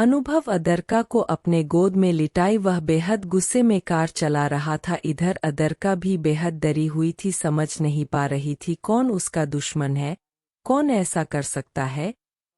अनुभव अदरका को अपने गोद में लिटाई वह बेहद गुस्से में कार चला रहा था। इधर अदरका भी बेहद डरी हुई थी, समझ नहीं पा रही थी कौन उसका दुश्मन है, कौन ऐसा कर सकता है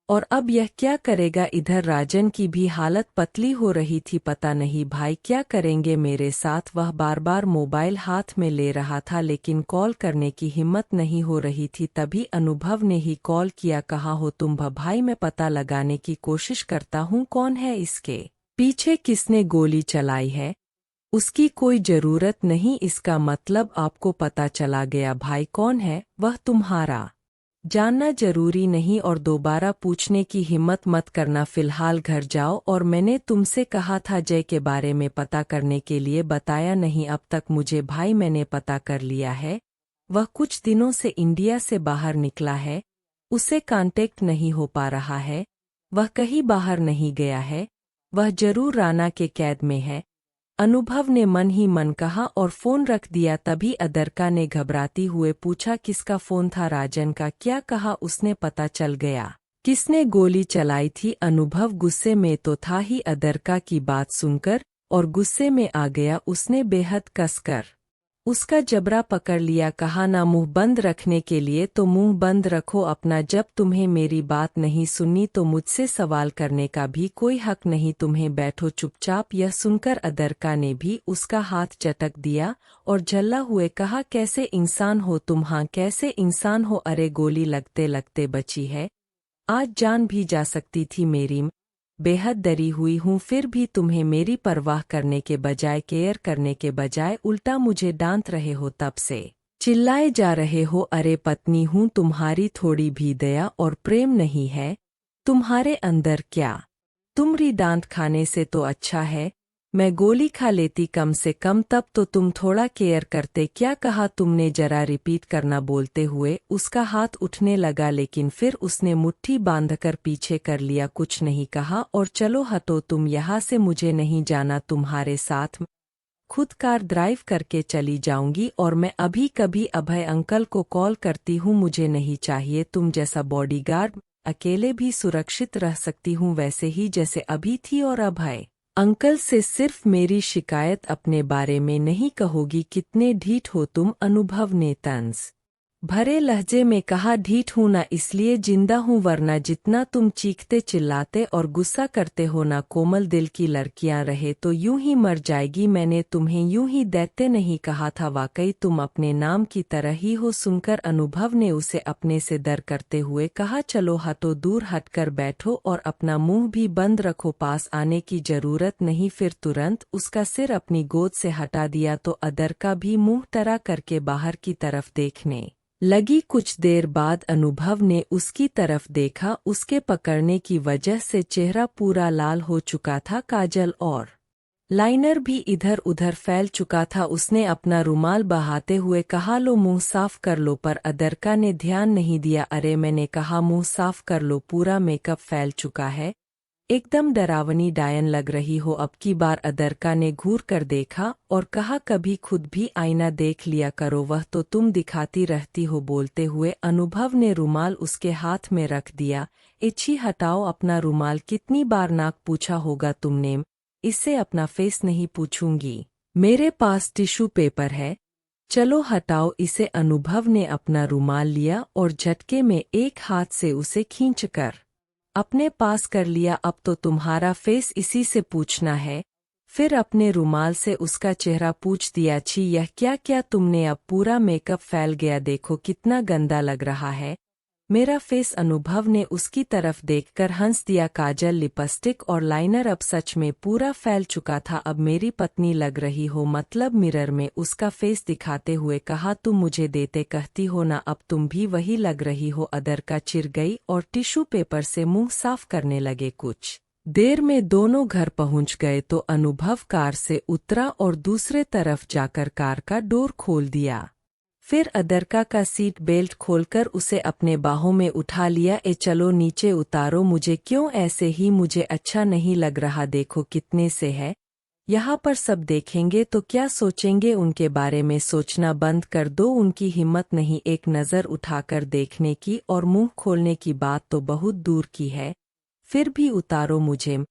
और अब यह क्या करेगा। इधर राजन की भी हालत पतली हो रही थी, पता नहीं भाई क्या करेंगे मेरे साथ। वह बार बार मोबाइल हाथ में ले रहा था लेकिन कॉल करने की हिम्मत नहीं हो रही थी। तभी अनुभव ने ही कॉल किया। कहाँ हो तुम भाई, मैं पता लगाने की कोशिश करता हूँ कौन है इसके पीछे, किसने गोली चलाई है। उसकी कोई जरूरत नहीं, इसका मतलब आपको पता चला गया भाई कौन है वह, तुम्हारा जानना जरूरी नहीं और दोबारा पूछने की हिम्मत मत करना। फिलहाल घर जाओ और मैंने तुमसे कहा था जय के बारे में पता करने के लिए, बताया नहीं अब तक मुझे भाई। मैंने पता कर लिया है, वह कुछ दिनों से इंडिया से बाहर निकला है, उससे कांटेक्ट नहीं हो पा रहा है, वह कहीं बाहर नहीं गया है, वह जरूर राणा के कैद में है। अनुभव ने मन ही मन कहा और फोन रख दिया। तभी अदरका ने घबराती हुए पूछा किसका फोन था। राजन का। क्या कहा उसने, पता चल गया किसने गोली चलाई थी। अनुभव गुस्से में तो था ही अदरका की बात सुनकर, और गुस्से में आ गया। उसने बेहद कसकर उसका जबड़ा पकड़ लिया। कहा ना मुंह बंद रखने के लिए तो मुंह बंद रखो अपना, जब तुम्हें मेरी बात नहीं सुननी तो मुझसे सवाल करने का भी कोई हक नहीं, तुम्हें बैठो चुपचाप। यह सुनकर अदरका ने भी उसका हाथ चटक दिया और झल्ला हुए कहा कैसे इंसान हो तुम, हाँ कैसे इंसान हो, अरे गोली लगते लगते बची है, आज जान भी जा सकती थी मेरी। बेहद डरी हुई हूँ, फिर भी तुम्हें मेरी परवाह करने के बजाय, केयर करने के बजाय उल्टा मुझे डांट रहे हो, तब से चिल्लाए जा रहे हो। अरे पत्नी हूँ तुम्हारी, थोड़ी भी दया और प्रेम नहीं है तुम्हारे अंदर क्या? तुम्हारी डांट खाने से तो अच्छा है मैं गोली खा लेती कम से कम, तब तो तुम थोड़ा केयर करते। क्या कहा तुमने, जरा रिपीट करना। बोलते हुए उसका हाथ उठने लगा लेकिन फिर उसने मुट्ठी बांधकर पीछे कर लिया। कुछ नहीं कहा और चलो हटो तुम यहाँ से, मुझे नहीं जाना तुम्हारे साथ, खुद कार ड्राइव करके चली जाऊंगी और मैं अभी कभी अभय अंकल को कॉल करती हूँ, मुझे नहीं चाहिए तुम जैसा बॉडीगार्ड, अकेले भी सुरक्षित रह सकती हूँ वैसे ही जैसे अभी थी। और अभय अंकल से सिर्फ मेरी शिकायत अपने बारे में नहीं कहोगी, कितने ढीठ हो तुम। अनुभव ने तंज भरे लहजे में कहा, ढीठ हूं ना इसलिए जिंदा हूं, वरना जितना तुम चीखते चिल्लाते और गुस्सा करते हो ना कोमल दिल की लड़कियां रहे तो यूं ही मर जाएगी। मैंने तुम्हें यूं ही दैत्य नहीं कहा था, वाकई तुम अपने नाम की तरह ही हो। सुनकर अनुभव ने उसे अपने से डर करते हुए कहा, चलो हटो, दूर हटकर बैठो और अपना मुंह भी बंद रखो, पास आने की जरूरत नहीं। फिर तुरंत उसका सिर अपनी गोद से हटा दिया तो अदरका भी मुंह तरा करके बाहर की तरफ देखने लगी। कुछ देर बाद अनुभव ने उसकी तरफ देखा, उसके पकड़ने की वजह से चेहरा पूरा लाल हो चुका था, काजल और लाइनर भी इधर उधर फैल चुका था। उसने अपना रुमाल बहाते हुए कहा, लो मुंह साफ कर लो, पर अदरका ने ध्यान नहीं दिया। अरे मैंने कहा मुंह साफ कर लो, पूरा मेकअप फैल चुका है, एकदम डरावनी डायन लग रही हो। अब की बार अदरका ने घूर कर देखा और कहा, कभी खुद भी आईना देख लिया करो, वह तो तुम दिखाती रहती हो। बोलते हुए अनुभव ने रुमाल उसके हाथ में रख दिया। इच्छी हटाओ अपना रुमाल, कितनी बार नाक पूछा होगा तुमने, इससे अपना फेस नहीं पूछूंगी, मेरे पास टिश्यू पेपर है, चलो हटाओ इसे। अनुभव ने अपना रुमाल लिया और झटके में एक हाथ से उसे खींचकर अपने पास कर लिया। अब तो तुम्हारा फेस इसी से पूछना है। फिर अपने रुमाल से उसका चेहरा पूछ दिया। छी, यह क्या क्या तुमने, अब पूरा मेकअप फैल गया, देखो कितना गंदा लग रहा है मेरा फेस। अनुभव ने उसकी तरफ देखकर हंस दिया। काजल, लिपस्टिक और लाइनर अब सच में पूरा फैल चुका था। अब मेरी पत्नी लग रही हो, मतलब मिरर में उसका फेस दिखाते हुए कहा, तुम मुझे देते कहती हो ना, अब तुम भी वही लग रही हो। अदरका चिढ़ गई और टिश्यू पेपर से मुंह साफ करने लगे। कुछ देर में दोनों घर पहुंच गए तो अनुभव कार से उतरा और दूसरे तरफ जाकर कार का डोर खोल दिया। फिर अदरका का सीट बेल्ट खोलकर उसे अपने बाहों में उठा लिया। चलो नीचे उतारो मुझे, क्यों ऐसे ही, मुझे अच्छा नहीं लग रहा, देखो कितने से है, यहाँ पर सब देखेंगे तो क्या सोचेंगे, उनके बारे में सोचना बंद कर दो। उनकी हिम्मत नहीं एक नज़र उठाकर देखने की, और मुंह खोलने की बात तो बहुत दूर की है, फिर भी उतारो मुझे।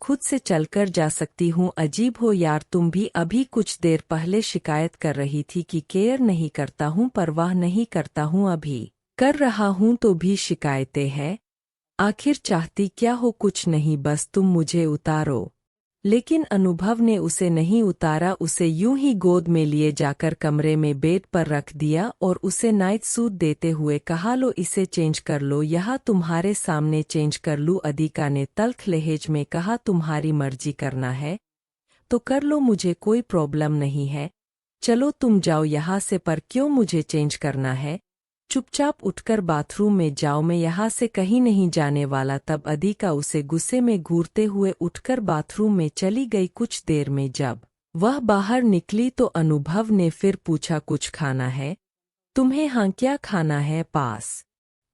खुद से चलकर जा सकती हूँ। अजीब हो यार, तुम भी अभी कुछ देर पहले शिकायत कर रही थी कि केयर नहीं करता हूँ, परवाह नहीं करता हूँ, अभी कर रहा हूँ तो भी शिकायतें हैं। आखिर चाहती क्या हो? कुछ नहीं, बस तुम मुझे उतारो। लेकिन अनुभव ने उसे नहीं उतारा, उसे यूं ही गोद में लिए जाकर कमरे में बेड पर रख दिया और उसे नाइट सूट देते हुए कहा, लो इसे चेंज कर लो, यह तुम्हारे सामने चेंज कर लूं। अदिका ने तल्ख लहज में कहा, तुम्हारी मर्जी करना है तो कर लो, मुझे कोई प्रॉब्लम नहीं है। चलो तुम जाओ यहाँ से, पर क्यों मुझे चेंज करना है? चुपचाप उठकर बाथरूम में जाओ, मैं यहाँ से कहीं नहीं जाने वाला। तब अदिका उसे गुस्से में घूरते हुए उठकर बाथरूम में चली गई। कुछ देर में जब वह बाहर निकली तो अनुभव ने फिर पूछा, कुछ खाना है तुम्हें? हाँ, क्या खाना है? पास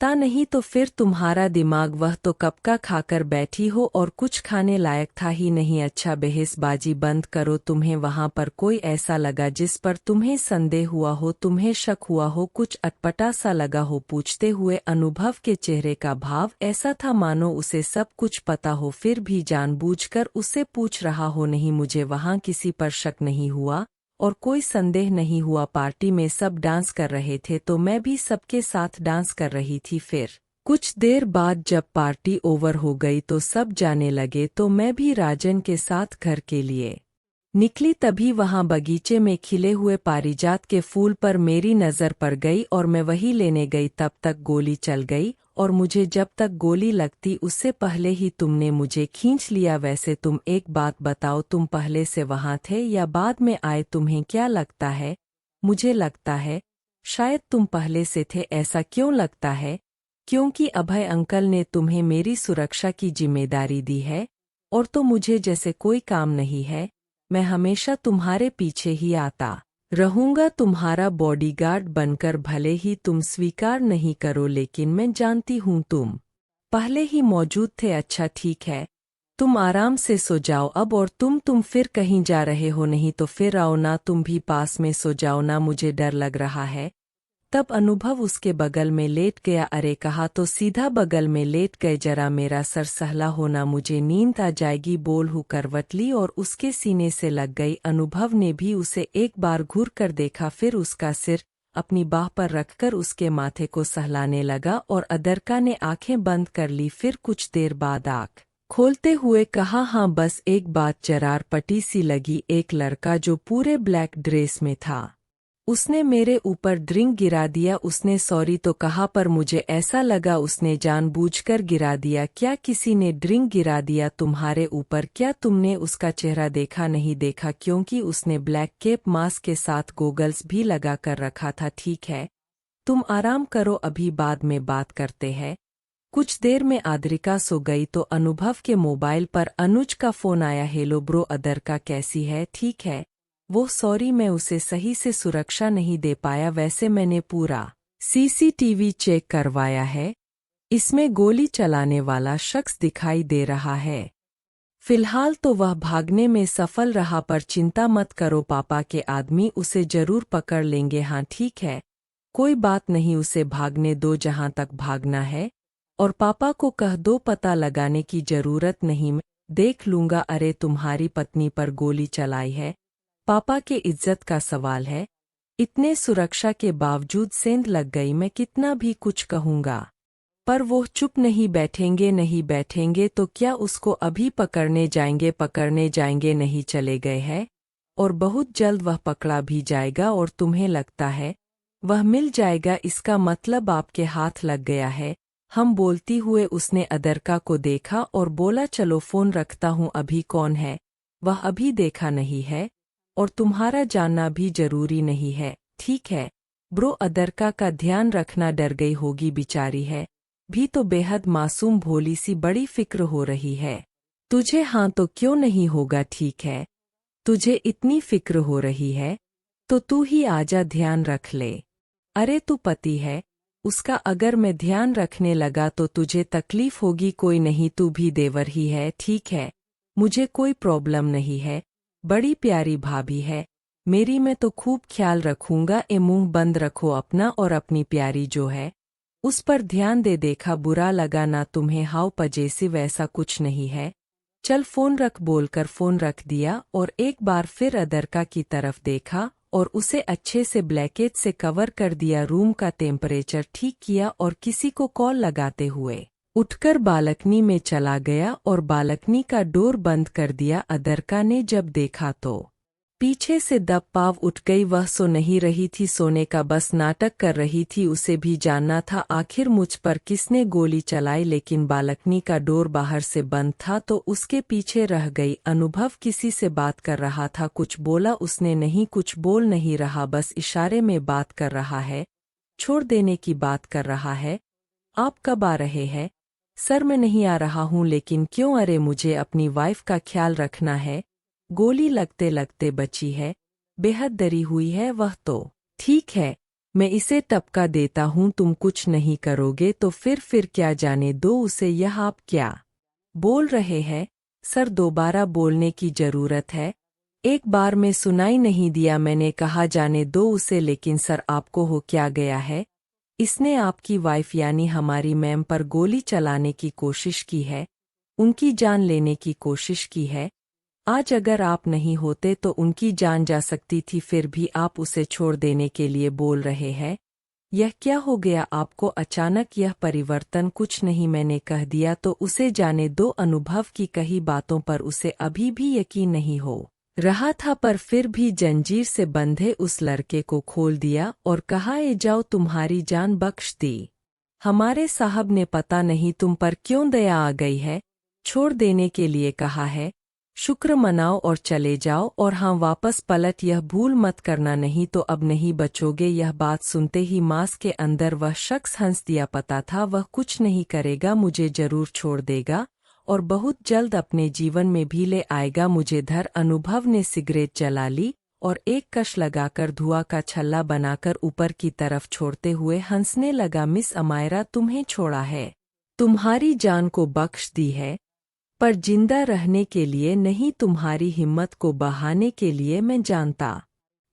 ता नहीं तो फिर तुम्हारा दिमाग, वह तो कब का खाकर बैठी हो और कुछ खाने लायक था ही नहीं। अच्छा, बहसबाजी बंद करो। तुम्हें वहां पर कोई ऐसा लगा जिस पर तुम्हें संदेह हुआ हो, तुम्हें शक हुआ हो, कुछ अटपटा सा लगा हो? पूछते हुए अनुभव के चेहरे का भाव ऐसा था मानो उसे सब कुछ पता हो, फिर भी जानबूझकर उसे पूछ रहा हो। नहीं, मुझे वहां किसी पर शक नहीं हुआ और कोई संदेह नहीं हुआ। पार्टी में सब डांस कर रहे थे तो मैं भी सबके साथ डांस कर रही थी। फिर कुछ देर बाद जब पार्टी ओवर हो गई तो सब जाने लगे तो मैं भी राजन के साथ घर के लिए निकली। तभी वहां बगीचे में खिले हुए पारिजात के फूल पर मेरी नज़र पड़ गई और मैं वही लेने गई। तब तक गोली चल गई और मुझे जब तक गोली लगती उससे पहले ही तुमने मुझे खींच लिया। वैसे तुम एक बात बताओ, तुम पहले से वहां थे या बाद में आए? तुम्हें क्या लगता है? मुझे लगता है शायद तुम पहले से थे। ऐसा क्यों लगता है? क्योंकि अभय अंकल ने तुम्हें मेरी सुरक्षा की जिम्मेदारी दी है और तो मुझे जैसे कोई काम नहीं है। मैं हमेशा तुम्हारे पीछे ही आता रहूंगा, तुम्हारा बॉडीगार्ड बनकर। भले ही तुम स्वीकार नहीं करो, लेकिन मैं जानती हूँ तुम पहले ही मौजूद थे। अच्छा ठीक है, तुम आराम से सो जाओ अब। और तुम फिर कहीं जा रहे हो? नहीं तो फिर आओ ना, तुम भी पास में सो जाओ ना, मुझे डर लग रहा है। तब अनुभव उसके बगल में लेट गया। अरे कहा तो सीधा बगल में लेट गए, जरा मेरा सर सहला होना, मुझे नींद आ जाएगी। बोल हूँ करवट ली और उसके सीने से लग गई। अनुभव ने भी उसे एक बार घूर कर देखा, फिर उसका सिर अपनी बाह पर रखकर उसके माथे को सहलाने लगा और अदरका ने आंखें बंद कर ली। फिर कुछ देर बाद आँख खोलते हुए कहा, हाँ बस एक बात जरार पटी सी लगी। एक लड़का जो पूरे ब्लैक ड्रेस में था, उसने मेरे ऊपर ड्रिंक गिरा दिया। उसने सॉरी तो कहा पर मुझे ऐसा लगा उसने जानबूझकर गिरा दिया। क्या किसी ने ड्रिंक गिरा दिया तुम्हारे ऊपर? क्या तुमने उसका चेहरा देखा? नहीं देखा, क्योंकि उसने ब्लैक कैप मास्क के साथ गोगल्स भी लगा कर रखा था। ठीक है, तुम आराम करो, अभी बाद में बात करते हैं। कुछ देर में आद्रिका सो गई तो अनुभव के मोबाइल पर अनुज का फोन आया। हेलो ब्रो, अदरका कैसी है? ठीक है वो, सॉरी मैं उसे सही से सुरक्षा नहीं दे पाया। वैसे मैंने पूरा सीसीटीवी चेक करवाया है, इसमें गोली चलाने वाला शख्स दिखाई दे रहा है। फिलहाल तो वह भागने में सफल रहा, पर चिंता मत करो, पापा के आदमी उसे जरूर पकड़ लेंगे। हाँ ठीक है, कोई बात नहीं, उसे भागने दो जहां तक भागना है, और पापा को कह दो पता लगाने की जरूरत नहीं, मैं देख लूंगा। अरे तुम्हारी पत्नी पर गोली चलाई है, पापा के इज्जत का सवाल है। इतने सुरक्षा के बावजूद सेंध लग गई, मैं कितना भी कुछ कहूंगा पर वो चुप नहीं बैठेंगे। नहीं बैठेंगे तो क्या उसको अभी पकड़ने जाएंगे? पकड़ने जाएंगे नहीं, चले गए हैं और बहुत जल्द वह पकड़ा भी जाएगा। और तुम्हें लगता है वह मिल जाएगा? इसका मतलब आपके हाथ लग गया है। हम बोलती हुए उसने अदरका को देखा और बोला, चलो फोन रखता हूँ, अभी कौन है? वह अभी देखा नहीं है और तुम्हारा जानना भी जरूरी नहीं है। ठीक है ब्रो, अदरका का ध्यान रखना, डर गई होगी बेचारी है भी तो बेहद मासूम भोली सी, बड़ी फिक्र हो रही है तुझे। हाँ तो क्यों नहीं होगा, ठीक है तुझे इतनी फिक्र हो रही है तो तू ही आजा, ध्यान रख ले। अरे तू पति है उसका, अगर मैं ध्यान रखने लगा तो तुझे तकलीफ होगी। कोई नहीं, तू भी देवर ही है। ठीक है मुझे कोई प्रॉब्लम नहीं है, बड़ी प्यारी भाभी है मेरी, मैं तो खूब ख्याल रखूंगा। ए मुंह बंद रखो अपना और अपनी प्यारी जो है उस पर ध्यान दे। देखा बुरा लगा ना तुम्हें? हाउ पजेसिव, ऐसा कुछ नहीं है, चल फोन रख बोलकर फोन रख दिया और एक बार फिर अदरका की तरफ देखा और उसे अच्छे से ब्लैंकेट से कवर कर दिया। रूम का टेम्परेचर ठीक किया और किसी को कॉल लगाते हुए उठकर बालकनी में चला गया और बालकनी का डोर बंद कर दिया। अदरका ने जब देखा तो पीछे से दब पाव उठ गई। वह सो नहीं रही थी, सोने का बस नाटक कर रही थी। उसे भी जानना था आखिर मुझ पर किसने गोली चलाई, लेकिन बालकनी का डोर बाहर से बंद था तो उसके पीछे रह गई। अनुभव किसी से बात कर रहा था, कुछ बोला उसने नहीं, कुछ बोल नहीं रहा, बस इशारे में बात कर रहा है, छोड़ देने की बात कर रहा है। आप कब आ रहे हैं? सर मैं नहीं आ रहा हूँ। लेकिन क्यों? अरे मुझे अपनी वाइफ का ख्याल रखना है। गोली लगते लगते बची है, बेहद डरी हुई है वह तो। ठीक है, मैं इसे टपका देता हूँ, तुम कुछ नहीं करोगे तो फिर क्या, जाने दो उसे। यह आप क्या बोल रहे हैं? सर दोबारा बोलने की जरूरत है, एक बार में सुनाई नहीं दिया। मैंने कहा जाने दो उसे। लेकिन सर आपको हो क्या गया है? इसने आपकी वाइफ यानी हमारी मैम पर गोली चलाने की कोशिश की है, उनकी जान लेने की कोशिश की है। आज अगर आप नहीं होते तो उनकी जान जा सकती थी, फिर भी आप उसे छोड़ देने के लिए बोल रहे हैं। यह क्या हो गया आपको अचानक यह परिवर्तन? कुछ नहीं, मैंने कह दिया तो उसे जाने दो। अनुभव की कही बातों पर उसे अभी भी यकीन नहीं हो रहा था, पर फिर भी जंजीर से बंधे उस लड़के को खोल दिया और कहा, ए जाओ, तुम्हारी जान बख्श दी। हमारे साहब ने पता नहीं तुम पर क्यों दया आ गई है, छोड़ देने के लिए कहा है। शुक्र मनाओ और चले जाओ, और हाँ वापस पलट, यह भूल मत करना, नहीं तो अब नहीं बचोगे। यह बात सुनते ही मांस के अंदर वह शख्स हंस दिया। पता था वह कुछ नहीं करेगा, मुझे जरूर छोड़ देगा और बहुत जल्द अपने जीवन में भी ले आएगा मुझे। धर अनुभव ने सिगरेट जला ली और एक कश लगाकर धुआं का छल्ला बनाकर ऊपर की तरफ छोड़ते हुए हंसने लगा। मिस अमायरा, तुम्हें छोड़ा है, तुम्हारी जान को बख्श दी है, पर जिंदा रहने के लिए नहीं, तुम्हारी हिम्मत को बढ़ाने के लिए। मैं जानता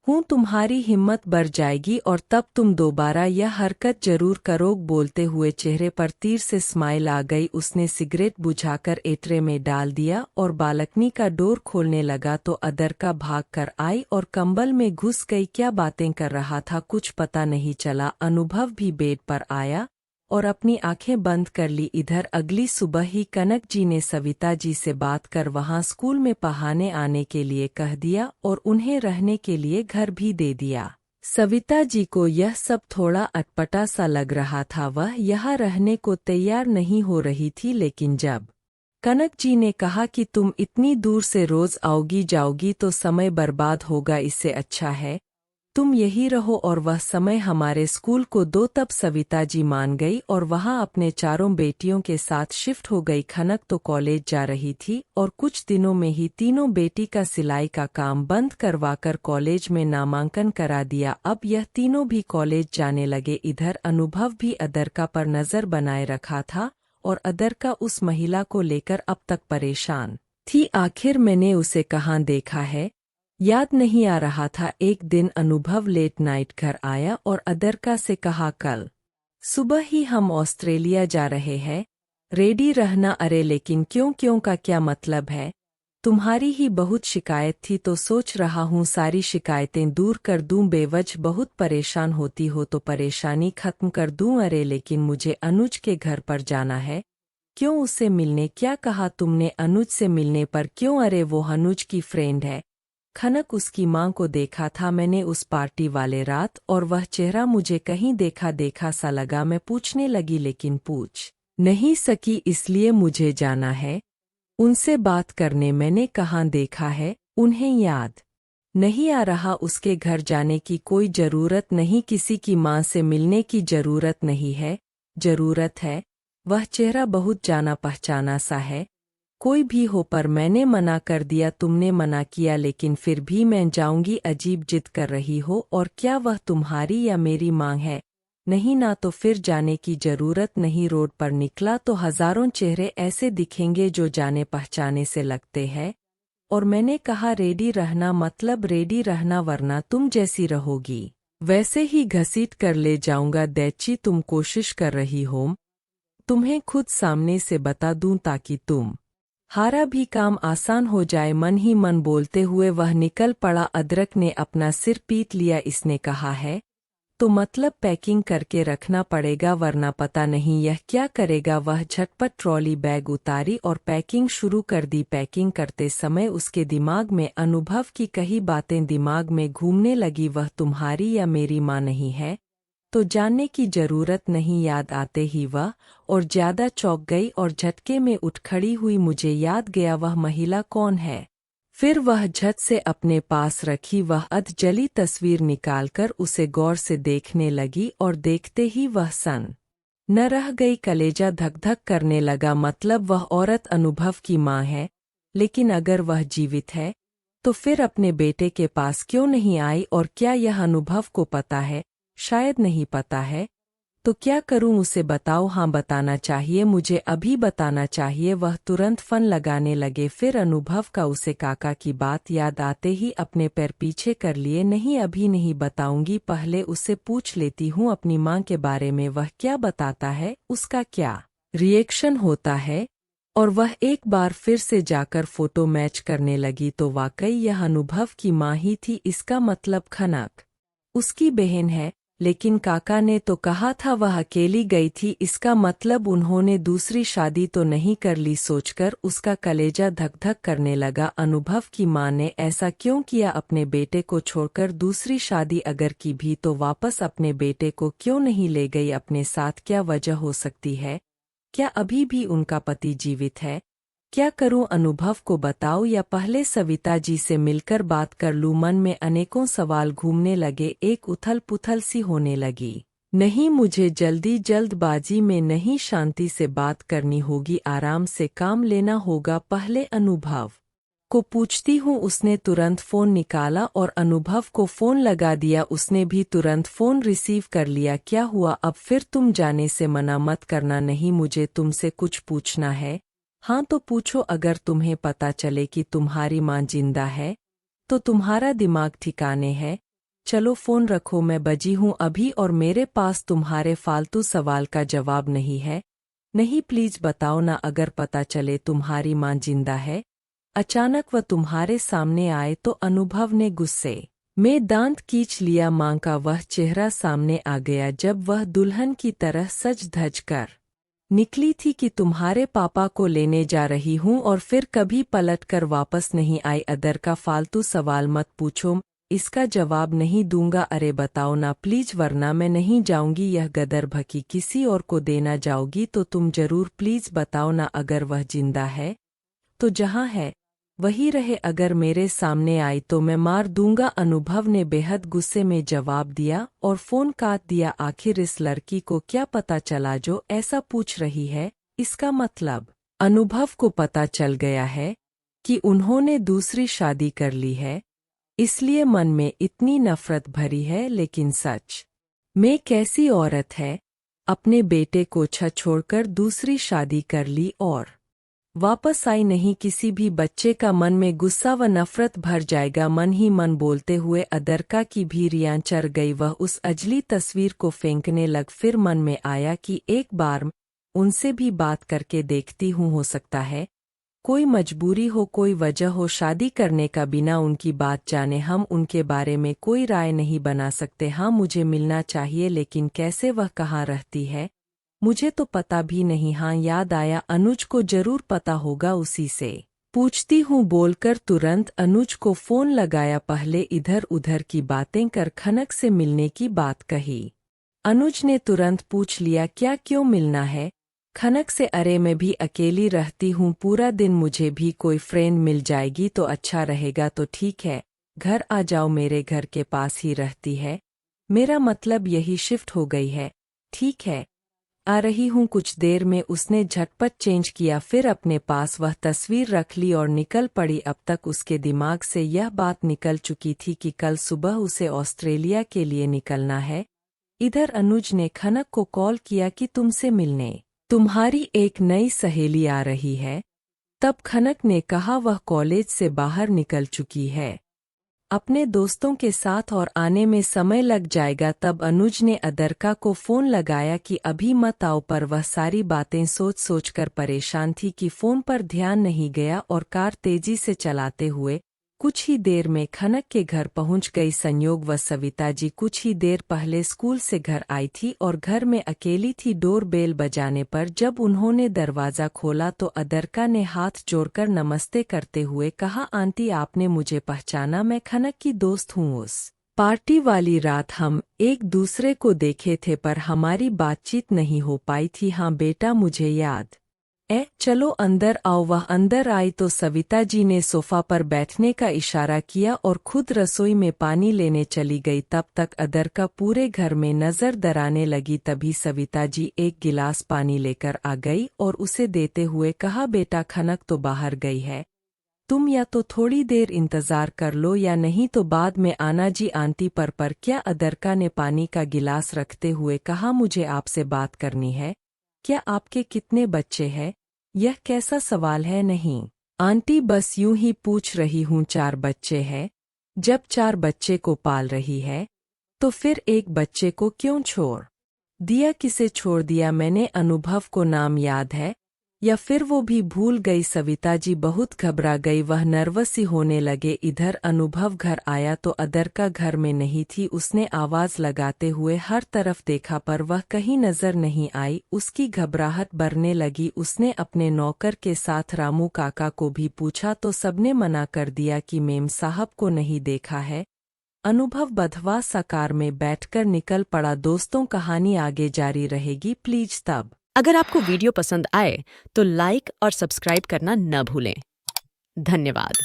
हूँ तुम्हारी हिम्मत बढ़ जाएगी और तब तुम दोबारा यह हरकत जरूर करोगे। बोलते हुए चेहरे पर तीर से स्माइल आ गई। उसने सिगरेट बुझाकर एटरे में डाल दिया और बालकनी का डोर खोलने लगा तो अदरका भाग कर आई और कंबल में घुस गई। क्या बातें कर रहा था कुछ पता नहीं चला। अनुभव भी बेड पर आया और अपनी आंखें बंद कर ली। इधर अगली सुबह ही कनक जी ने सविता जी से बात कर वहां स्कूल में पढ़ाने आने के लिए कह दिया और उन्हें रहने के लिए घर भी दे दिया। सविता जी को यह सब थोड़ा अटपटा सा लग रहा था, वह यहाँ रहने को तैयार नहीं हो रही थी। लेकिन जब कनक जी ने कहा कि तुम इतनी दूर से रोज आओगी जाओगी तो समय बर्बाद होगा, इससे अच्छा है तुम यही रहो और वह समय हमारे स्कूल को दो, तब सविता जी मान गई और वहां अपने चारों बेटियों के साथ शिफ्ट हो गई। खनक तो कॉलेज जा रही थी और कुछ दिनों में ही तीनों बेटी का सिलाई का काम बंद करवाकर कॉलेज में नामांकन करा दिया। अब यह तीनों भी कॉलेज जाने लगे। इधर अनुभव भी अदरका पर नजर बनाए रखा था और अदरका उस महिला को लेकर अब तक परेशान थी। आखिर मैंने उसे कहाँ देखा है, याद नहीं आ रहा था। एक दिन अनुभव लेट नाइट घर आया और अदरका से कहा, कल सुबह ही हम ऑस्ट्रेलिया जा रहे हैं, रेडी रहना। अरे लेकिन क्यों का क्या मतलब है? तुम्हारी ही बहुत शिकायत थी तो सोच रहा हूँ सारी शिकायतें दूर कर दूं। बेवजह बहुत परेशान होती हो तो परेशानी खत्म कर दूं। अरे लेकिन मुझे अनुज के घर पर जाना है। क्यों, उससे मिलने? क्या कहा तुमने? अनुज से मिलने पर क्यों? अरे वो अनुज की फ्रेंड है। खनक, उसकी माँ को देखा था मैंने उस पार्टी वाले रात और वह चेहरा मुझे कहीं देखा देखा सा लगा। मैं पूछने लगी लेकिन पूछ नहीं सकी, इसलिए मुझे जाना है उनसे बात करने। मैंने कहाँ देखा है, उन्हें याद नहीं आ रहा? उसके घर जाने की कोई जरूरत नहीं, किसी की माँ से मिलने की जरूरत नहीं है। जरूरत है, वह चेहरा बहुत जाना पहचाना सा है। कोई भी हो, पर मैंने मना कर दिया। तुमने मना किया लेकिन फिर भी मैं जाऊंगी। अजीब जिद कर रही हो। और क्या वह तुम्हारी या मेरी मांग है? नहीं ना, तो फिर जाने की जरूरत नहीं। रोड पर निकला तो हजारों चेहरे ऐसे दिखेंगे जो जाने पहचाने से लगते हैं। और मैंने कहा रेडी रहना, मतलब रेडी रहना, वरना तुम जैसी रहोगी वैसे ही घसीट कर ले जाऊंगा। दैची तुम कोशिश कर रही हो, तुम्हें खुद सामने से बता दूं ताकि तुम हारा भी काम आसान हो जाए, मन ही मन बोलते हुए वह निकल पड़ा। अदरक ने अपना सिर पीट लिया। इसने कहा है तो मतलब पैकिंग करके रखना पड़ेगा, वरना पता नहीं यह क्या करेगा। वह झटपट ट्रॉली बैग उतारी और पैकिंग शुरू कर दी। पैकिंग करते समय उसके दिमाग में अनुभव की कई बातें दिमाग में घूमने लगी। वह तुम्हारी या मेरी माँ नहीं है तो जानने की जरूरत नहीं। याद आते ही वह और ज्यादा चौंक गई और झटके में उठ खड़ी हुई। मुझे याद गया, वह महिला कौन है? फिर वह झट से अपने पास रखी वह अध जली तस्वीर निकालकर उसे गौर से देखने लगी और देखते ही वह सन न रह गई। कलेजा धक धक करने लगा। मतलब वह औरत अनुभव की माँ है, लेकिन अगर वह जीवित है तो फिर अपने बेटे के पास क्यों नहीं आई? और क्या यह अनुभव को पता है? शायद नहीं पता है। तो क्या करूं? उसे बताओ। हाँ, बताना चाहिए, मुझे अभी बताना चाहिए। वह तुरंत फन लगाने लगे। फिर अनुभव का उसे काका की बात याद आते ही अपने पैर पीछे कर लिए। नहीं, अभी नहीं बताऊंगी, पहले उससे पूछ लेती हूँ अपनी माँ के बारे में। वह क्या बताता है, उसका क्या रिएक्शन होता है? और वह एक बार फिर से जाकर फोटो मैच करने लगी तो वाकई यह अनुभव की माँ ही थी। इसका मतलब खनक उसकी बहन है, लेकिन काका ने तो कहा था वह अकेली गई थी। इसका मतलब उन्होंने दूसरी शादी तो नहीं कर ली? सोचकर उसका कलेजा धक धक करने लगा। अनुभव की माँ ने ऐसा क्यों किया? अपने बेटे को छोड़कर दूसरी शादी अगर की भी तो वापस अपने बेटे को क्यों नहीं ले गई अपने साथ? क्या वजह हो सकती है? क्या अभी भी उनका पति जीवित है? क्या करूं? अनुभव को बताओ या पहले सविता जी से मिलकर बात कर लूं? मन में अनेकों सवाल घूमने लगे। एक उथल पुथल सी होने लगी। नहीं, मुझे जल्दबाजी में नहीं, शांति से बात करनी होगी, आराम से काम लेना होगा। पहले अनुभव को पूछती हूँ। उसने तुरंत फोन निकाला और अनुभव को फोन लगा दिया। उसने भी तुरंत फोन रिसीव कर लिया। क्या हुआ? अब फिर तुम जाने से मना मत करना। नहीं, मुझे तुमसे कुछ पूछना है। हाँ तो पूछो। अगर तुम्हें पता चले कि तुम्हारी माँ जिंदा है तो तुम्हारा दिमाग ठिकाने है? चलो फोन रखो, मैं बजी हूँ अभी और मेरे पास तुम्हारे फालतू सवाल का जवाब नहीं है। नहीं, प्लीज बताओ ना, अगर पता चले तुम्हारी माँ जिंदा है, अचानक वह तुम्हारे सामने आए तो? अनुभव ने गुस्से में दांत खींच लिया। माँ का वह चेहरा सामने आ गया जब वह दुल्हन की तरह सज धज कर निकली थी कि तुम्हारे पापा को लेने जा रही हूँ और फिर कभी पलट कर वापस नहीं आई। अदर का फालतू सवाल मत पूछो, इसका जवाब नहीं दूंगा। अरे बताओ ना प्लीज, वरना मैं नहीं जाऊंगी। यह गदर भकी किसी और को देना जाओगी तो तुम जरूर, प्लीज बताओ ना। अगर वह जिंदा है तो जहाँ है वही रहे, अगर मेरे सामने आई तो मैं मार दूंगा। अनुभव ने बेहद गुस्से में जवाब दिया और फोन काट दिया। आखिर इस लड़की को क्या पता चला जो ऐसा पूछ रही है? इसका मतलब अनुभव को पता चल गया है कि उन्होंने दूसरी शादी कर ली है, इसलिए मन में इतनी नफरत भरी है। लेकिन सच में कैसी औरत है, अपने बेटे को छोड़कर दूसरी शादी कर ली और वापस आई नहीं? किसी भी बच्चे का मन में गुस्सा व नफरत भर जाएगा। मन ही मन बोलते हुए अदरका की भी रियां चढ़ गई। वह उस अजली तस्वीर को फेंकने लग। फिर मन में आया कि एक बार उनसे भी बात करके देखती हूँ, हो सकता है कोई मजबूरी हो, कोई वजह हो शादी करने का। बिना उनकी बात जाने हम उनके बारे में कोई राय नहीं बना सकते। हाँ, मुझे मिलना चाहिए, लेकिन कैसे? वह कहाँ रहती है मुझे तो पता भी नहीं। हाँ, याद आया, अनुज को जरूर पता होगा, उसी से पूछती हूँ बोलकर तुरंत अनुज को फोन लगाया। पहले इधर उधर की बातें कर खनक से मिलने की बात कही। अनुज ने तुरंत पूछ लिया, क्या, क्यों मिलना है खनक से? अरे मैं भी अकेली रहती हूँ पूरा दिन, मुझे भी कोई फ्रेंड मिल जाएगी तो अच्छा रहेगा। तो ठीक है, घर आ जाओ, मेरे घर के पास ही रहती है, मेरा मतलब यही शिफ्ट हो गई है। ठीक है, आ रही हूँ कुछ देर में। उसने झटपट चेंज किया, फिर अपने पास वह तस्वीर रख ली और निकल पड़ी। अब तक उसके दिमाग से यह बात निकल चुकी थी कि कल सुबह उसे ऑस्ट्रेलिया के लिए निकलना है। इधर अनुज ने खनक को कॉल किया कि तुमसे मिलने तुम्हारी एक नई सहेली आ रही है। तब खनक ने कहा वह कॉलेज से बाहर निकल चुकी है। अपने दोस्तों के साथ और आने में समय लग जाएगा। तब अनुज ने अदरका को फोन लगाया कि अभी मत आओ, पर वह सारी बातें सोच सोचकर परेशान थी कि फोन पर ध्यान नहीं गया और कार तेजी से चलाते हुए कुछ ही देर में खनक के घर पहुंच गई। संयोग व सविता जी कुछ ही देर पहले स्कूल से घर आई थी और घर में अकेली थी। डोर बेल बजाने पर जब उन्होंने दरवाज़ा खोला तो अदरका ने हाथ जोड़कर नमस्ते करते हुए कहा, आंटी आपने मुझे पहचाना? मैं खनक की दोस्त हूँ। उस पार्टी वाली रात हम एक दूसरे को देखे थे पर हमारी बातचीत नहीं हो पाई थी। हाँ बेटा, मुझे याद चलो अंदर आओ। वह अंदर आई तो सविता जी ने सोफा पर बैठने का इशारा किया और खुद रसोई में पानी लेने चली गई। तब तक अदरका पूरे घर में नजर दराने लगी। तभी सविता जी एक गिलास पानी लेकर आ गई और उसे देते हुए कहा, बेटा खनक तो बाहर गई है, तुम या तो थोड़ी देर इंतजार कर लो या नहीं तो बाद में आना जी। आंटी पर क्या? अदरका ने पानी का गिलास रखते हुए कहा, मुझे आपसे बात करनी है। क्या आपके कितने बच्चे हैं? यह कैसा सवाल है? नहीं आंटी, बस यूं ही पूछ रही हूँ। 4 बच्चे हैं। जब 4 बच्चे को पाल रही है तो फिर एक बच्चे को क्यों छोड़ दिया? किसे छोड़ दिया? मैंने अनुभव को नाम याद है या फिर वो भी भूल गई? सविता जी बहुत घबरा गई, वह नर्वस सी होने लगे। इधर अनुभव घर आया तो अदरका घर में नहीं थी। उसने आवाज लगाते हुए हर तरफ देखा पर वह कहीं नजर नहीं आई। उसकी घबराहट बढ़ने लगी। उसने अपने नौकर के साथ रामू काका को भी पूछा तो सबने मना कर दिया कि मेम साहब को नहीं देखा है। अनुभव बदहवास सा कार में बैठकर निकल पड़ा। दोस्तों, कहानी आगे जारी रहेगी प्लीज। तब अगर आपको वीडियो पसंद आए तो लाइक और सब्सक्राइब करना न भूलें। धन्यवाद।